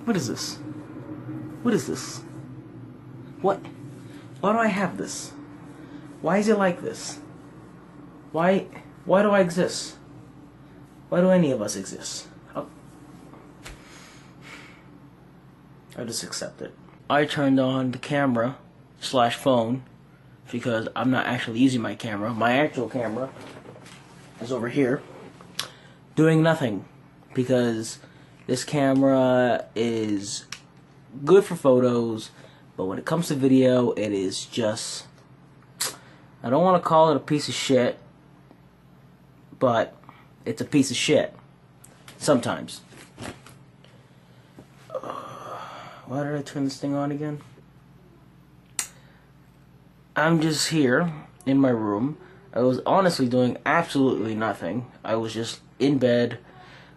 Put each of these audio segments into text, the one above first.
What is this? What is this? What? Why do I have this? Why is it like this? Why do I exist? Why do any of us exist? I just accept it. I turned on the camera / phone because I'm not actually using my camera. My actual camera is over here doing nothing because this camera is good for photos, but when it comes to video, it is just, I don't want to call it a piece of shit, but it's a piece of shit sometimes. Why did I turn this thing on again? I'm just here in my room. I was honestly doing absolutely nothing. I was just in bed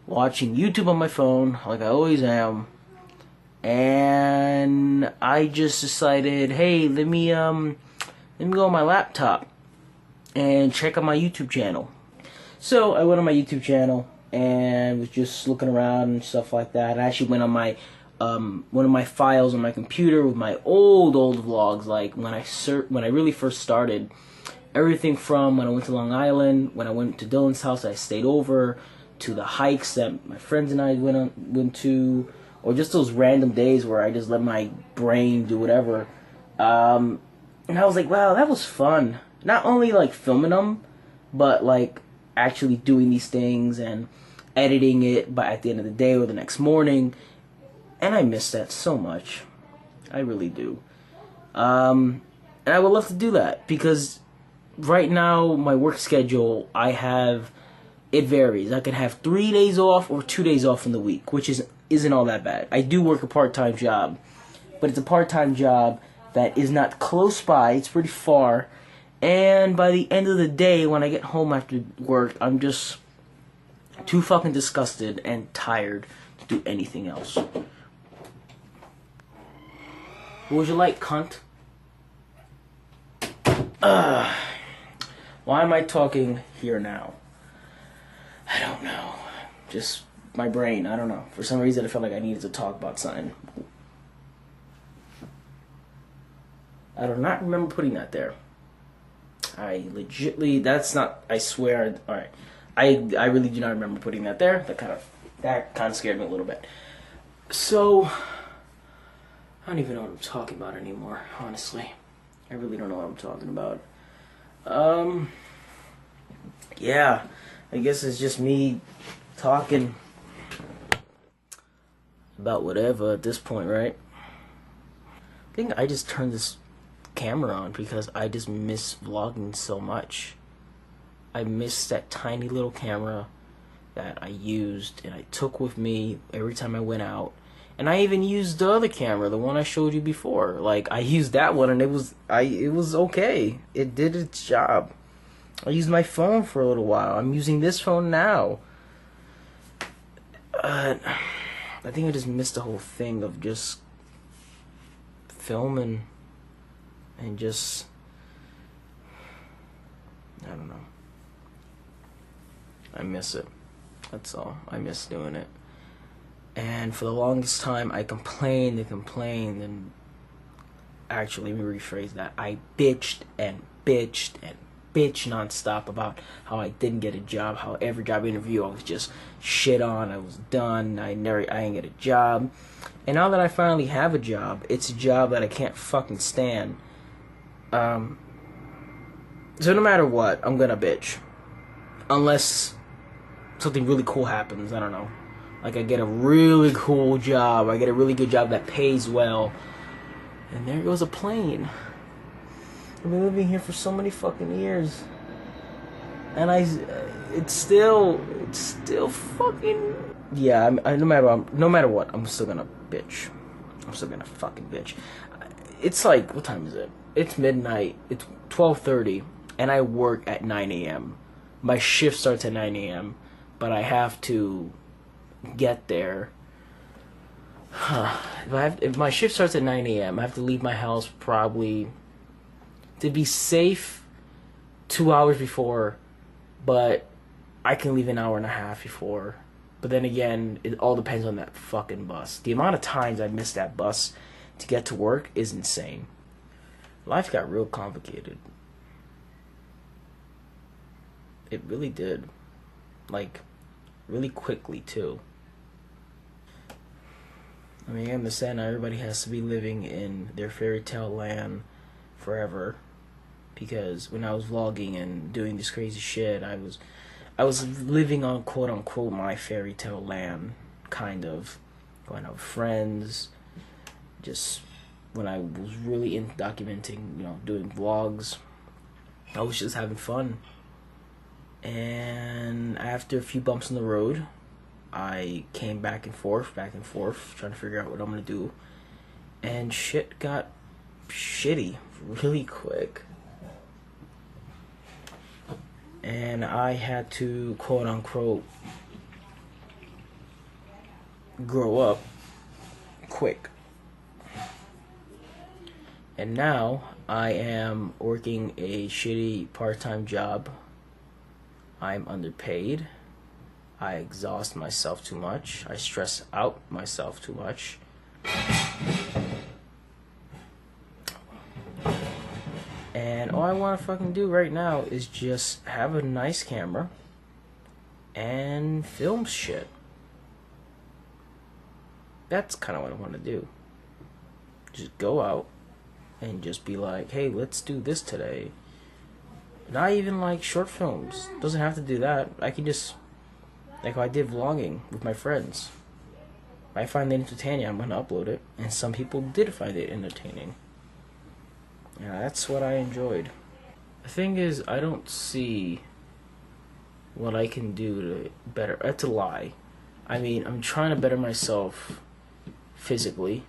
watching YouTube on my phone like I always am. And I just decided, hey, let me go on my laptop and check out my YouTube channel. So I went on my YouTube channel and was just looking around and stuff like that. I actually went on my one of my files on my computer with my old vlogs, like when I really first started. Everything from when I went to Long Island, when I went to Dylan's house, I stayed over, to the hikes that my friends and I went to, or just those random days where I just let my brain do whatever. And I was like, wow, that was fun. Not only like filming them, but like actually doing these things and editing it by at the end of the day or the next morning. And I miss that so much. I really do. And I would love to do that because right now my work schedule, it varies. I could have 3 days off or 2 days off in the week, which isn't all that bad. I do work a part-time job, but it's a part-time job that is not close by. It's pretty far. And by the end of the day, when I get home after work, I'm just too fucking disgusted and tired to do anything else. What would you like, cunt? Why am I talking here now? I don't know. Just my brain, I don't know. For some reason I felt like I needed to talk about something. I do not remember putting that there. I swear, alright. I really do not remember putting that there. That kind of scared me a little bit. So I don't even know what I'm talking about anymore, honestly. I really don't know what I'm talking about. Yeah, I guess it's just me talking about whatever at this point, right? I think I just turned this camera on because I just miss vlogging so much. I miss that tiny little camera that I used and I took with me every time I went out. And I even used the other camera, the one I showed you before. Like, I used that one and it was okay. It did its job. I used my phone for a little while. I'm using this phone now. I think I just missed the whole thing of just filming and just, I don't know. I miss it. That's all. I miss doing it. And for the longest time, I complained and actually, let me rephrase that. I bitched nonstop about how I didn't get a job, how every job interview I was just shit on, I was done, I didn't get a job. And now that I finally have a job, it's a job that I can't fucking stand. So no matter what, I'm gonna bitch. Unless something really cool happens, I don't know. Like I get a really cool job, I get a really good job that pays well, and there goes a plane. I've been living here for so many fucking years, and it's still fucking, yeah. No matter what, I'm still gonna bitch. I'm still gonna fucking bitch. It's like, what time is it? It's midnight. It's 12:30, and I work at 9 a.m. My shift starts at 9 a.m., but I have to get there. If my shift starts at 9 a.m., I have to leave my house probably, to be safe, 2 hours before, but I can leave an hour and a half before. But then again, it all depends on that fucking bus. The amount of times I missed that bus to get to work is insane. Life got real complicated. It really did. Like, really quickly, too. I mean, I understand not everybody has to be living in their fairy tale land forever. Because when I was vlogging and doing this crazy shit, I was living on quote unquote my fairy tale land, kind of. Going out with friends. Just when I was really into documenting, doing vlogs, I was just having fun. And after a few bumps in the road, I came back and forth, trying to figure out what I'm gonna do. And shit got shitty really quick. And I had to, quote unquote, grow up quick. And now I am working a shitty part-time job. I'm underpaid. I exhaust myself too much. I stress out myself too much. And all I want to fucking do right now is just have a nice camera and film shit. That's kind of what I want to do. Just go out and just be like, hey, let's do this today. Not even like short films. Doesn't have to do that. I can just, like I did vlogging with my friends. If I find it entertaining, I'm gonna upload it. And some people did find it entertaining. Yeah, that's what I enjoyed. The thing is, I don't see what I can do to better. That's a lie. I mean, I'm trying to better myself physically.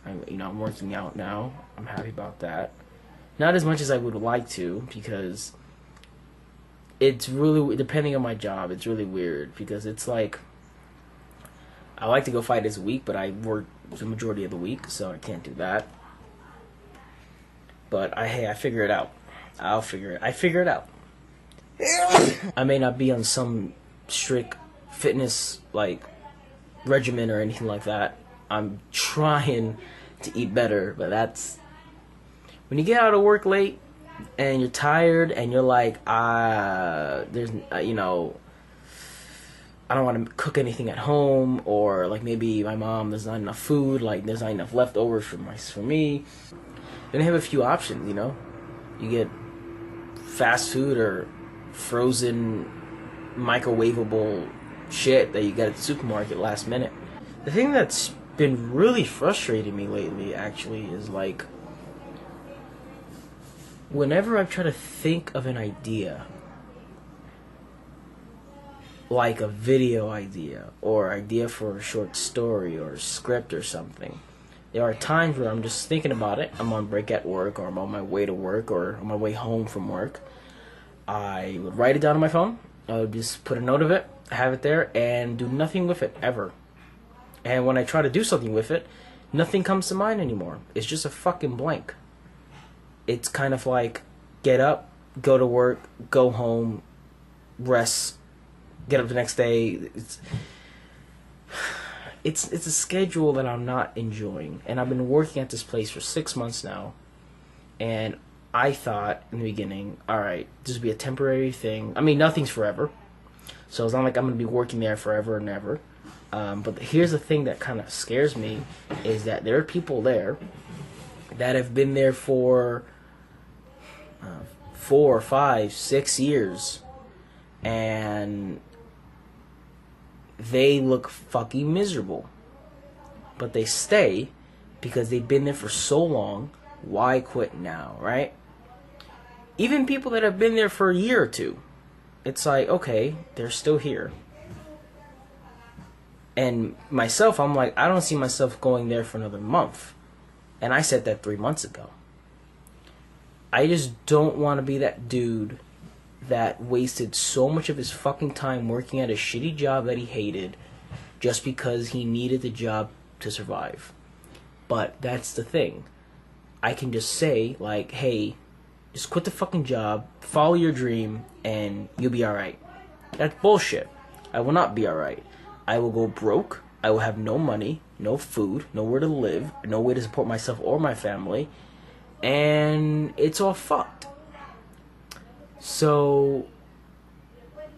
I'm working out now. I'm happy about that. Not as much as I would like to, because it's really, depending on my job, it's really weird, because it's like, I like to go 5 days a week, but I work the majority of the week, so I can't do that. But I figure it out. I figure it out. I may not be on some strict fitness like regimen or anything like that. I'm trying to eat better, but that's when you get out of work late and you're tired and you're like, there's I don't want to cook anything at home, or like maybe my mom, there's not enough food, like there's not enough leftovers for me. Then you have a few options, You get fast food or frozen microwavable shit that you get at the supermarket last minute. The thing that's been really frustrating me lately, actually, is like, whenever I try to think of an idea, like a video idea, or idea for a short story, or a script or something, there are times where I'm just thinking about it. I'm on break at work, or I'm on my way to work, or on my way home from work. I would write it down on my phone. I would just put a note of it, have it there, and do nothing with it, ever. And when I try to do something with it, nothing comes to mind anymore. It's just a fucking blank. It's kind of like, get up, go to work, go home, rest, get up the next day. It's a schedule that I'm not enjoying. And I've been working at this place for 6 months now. And I thought in the beginning, alright, this will be a temporary thing. I mean, nothing's forever. So it's not like I'm going to be working there forever and ever. But here's the thing that kind of scares me, is that there are people there that have been there for 4, 5, 6 years, and they look fucking miserable. But they stay because they've been there for so long. Why quit now, right? Even people that have been there for a year or two, it's like, okay, they're still here. And myself, I'm like, I don't see myself going there for another month. And I said that 3 months ago. I just don't want to be that dude that wasted so much of his fucking time working at a shitty job that he hated just because he needed the job to survive. But that's the thing. I can just say, like, hey, just quit the fucking job, follow your dream, and you'll be alright. That's bullshit. I will not be alright. I will go broke. I will have no money, no food, nowhere to live, no way to support myself or my family, and it's all fucked. So,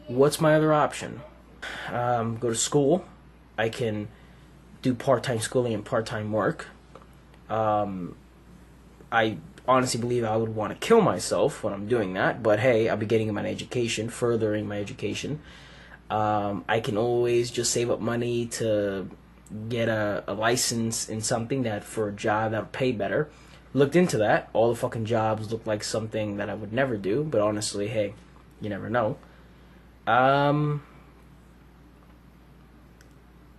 what's my other option? Go to school. I can do part-time schooling and part-time work. I honestly believe I would want to kill myself when I'm doing that, but hey, I'll be getting my education, furthering my education. I can always just save up money to get a license in something that for a job that would pay better. Looked into that. All the fucking jobs look like something that I would never do, but honestly, hey, you never know. I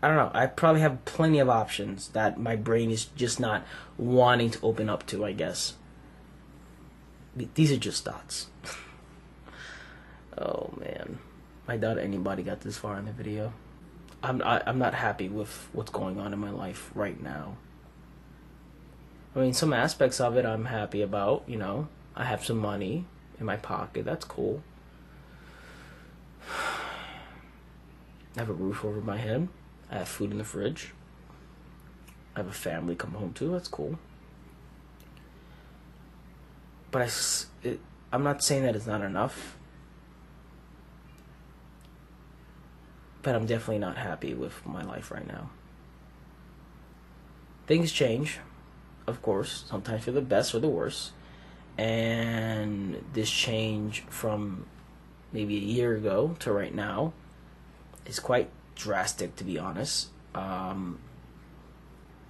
don't know. I probably have plenty of options that my brain is just not wanting to open up to, I guess. These are just thoughts. Oh, man. I doubt anybody got this far in the video. I'm not happy with what's going on in my life right now. I mean, some aspects of it I'm happy about, you know. I have some money in my pocket. That's cool. I have a roof over my head. I have food in the fridge. I have a family come home to. That's cool. But I'm not saying that it's not enough. But I'm definitely not happy with my life right now. Things change, of course, sometimes for the best or the worse. And this change from maybe a year ago to right now is quite drastic, to be honest. And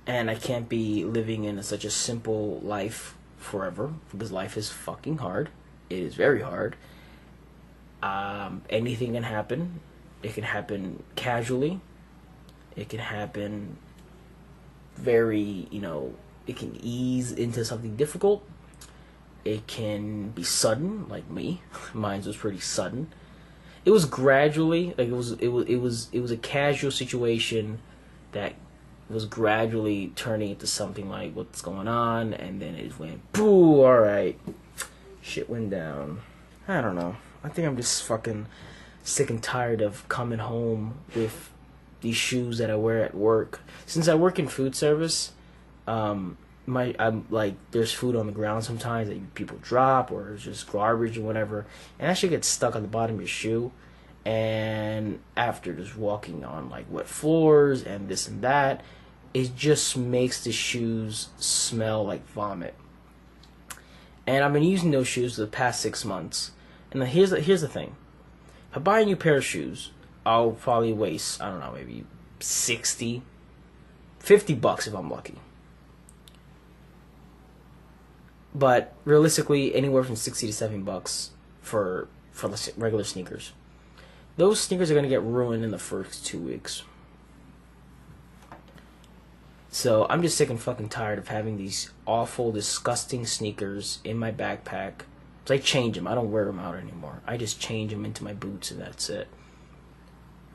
I can't be living in such a simple life forever, because life is fucking hard. It is very hard. Anything can happen. It can happen casually. It can happen very, it can ease into something difficult. It can be sudden, like me. Mine was pretty sudden. It was gradually, like it was a casual situation that was gradually turning into something like what's going on, and then it went boo. All right, shit went down. I don't know. I think I'm just fucking sick and tired of coming home with these shoes that I wear at work. Since I work in food service, I'm like, there's food on the ground sometimes that people drop, or it's just garbage or whatever, and that shit gets stuck on the bottom of your shoe. And after just walking on like wet floors and this and that, it just makes the shoes smell like vomit. And I've been using those shoes for the past 6 months. And here's the thing. If I buy a new pair of shoes, I'll probably waste, I don't know, maybe $50 if I'm lucky. But realistically, anywhere from $60 to $70 for regular sneakers. Those sneakers are going to get ruined in the first 2 weeks. So I'm just sick and fucking tired of having these awful, disgusting sneakers in my backpack. So I change them. I don't wear them out anymore. I just change them into my boots and that's it.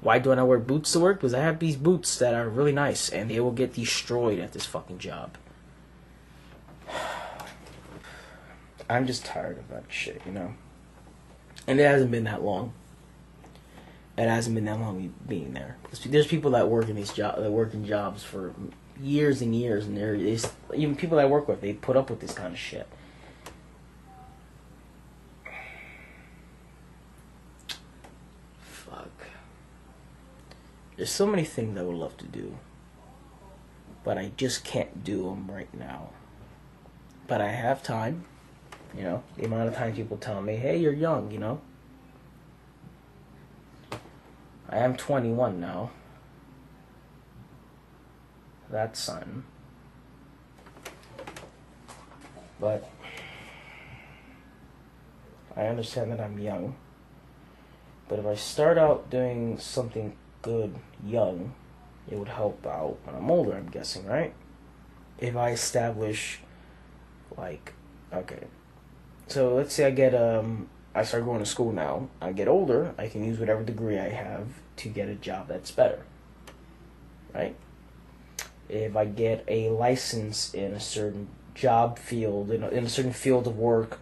Why do I not wear boots to work? Because I have these boots that are really nice and they will get destroyed at this fucking job. I'm just tired of that shit, And it hasn't been that long. It hasn't been that long me being there. There's people that work in jobs for years and years, and there's even people that I work with, they put up with this kind of shit. Fuck. There's so many things I would love to do, but I just can't do them right now. But I have time. The amount of times people tell me, hey, you're young, I am 21 now. That's something. But I understand that I'm young. But if I start out doing something good young, it would help out when I'm older, I'm guessing, right? If I establish, okay. So let's say I start going to school now. I get older, I can use whatever degree I have to get a job that's better. Right? If I get a license in a certain job field, in a certain field of work,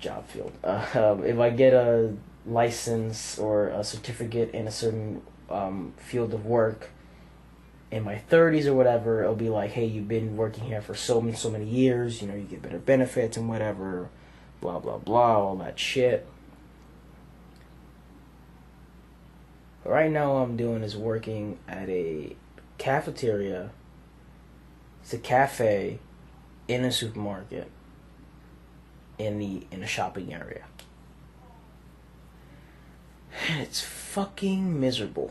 if I get a license or a certificate in a certain field of work in my 30s or whatever, it'll be like, hey, you've been working here for so many years, you know, you get better benefits and whatever, blah blah blah, all that shit. But right now all I'm doing is working at a cafeteria. It's a cafe in a supermarket in a shopping area. And it's fucking miserable.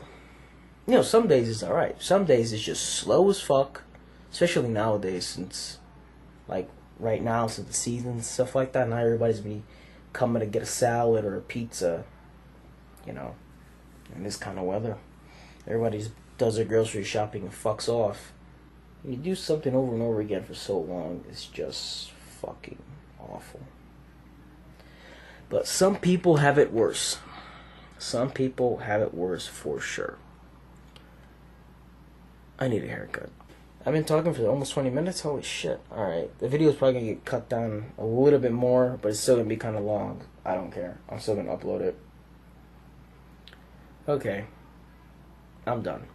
You know, some days it's alright. Some days it's just slow as fuck. Especially nowadays, since, like, right now, since the season and stuff like that, not everybody's be coming to get a salad or a pizza, you know, in this kind of weather. Everybody does their grocery shopping and fucks off. You do something over and over again for so long, it's just fucking awful. But some people have it worse. Some people have it worse for sure. I need a haircut. I've been talking for almost 20 minutes. Holy shit. Alright. The video is probably going to get cut down a little bit more, but it's still going to be kind of long. I don't care. I'm still going to upload it. Okay. I'm done.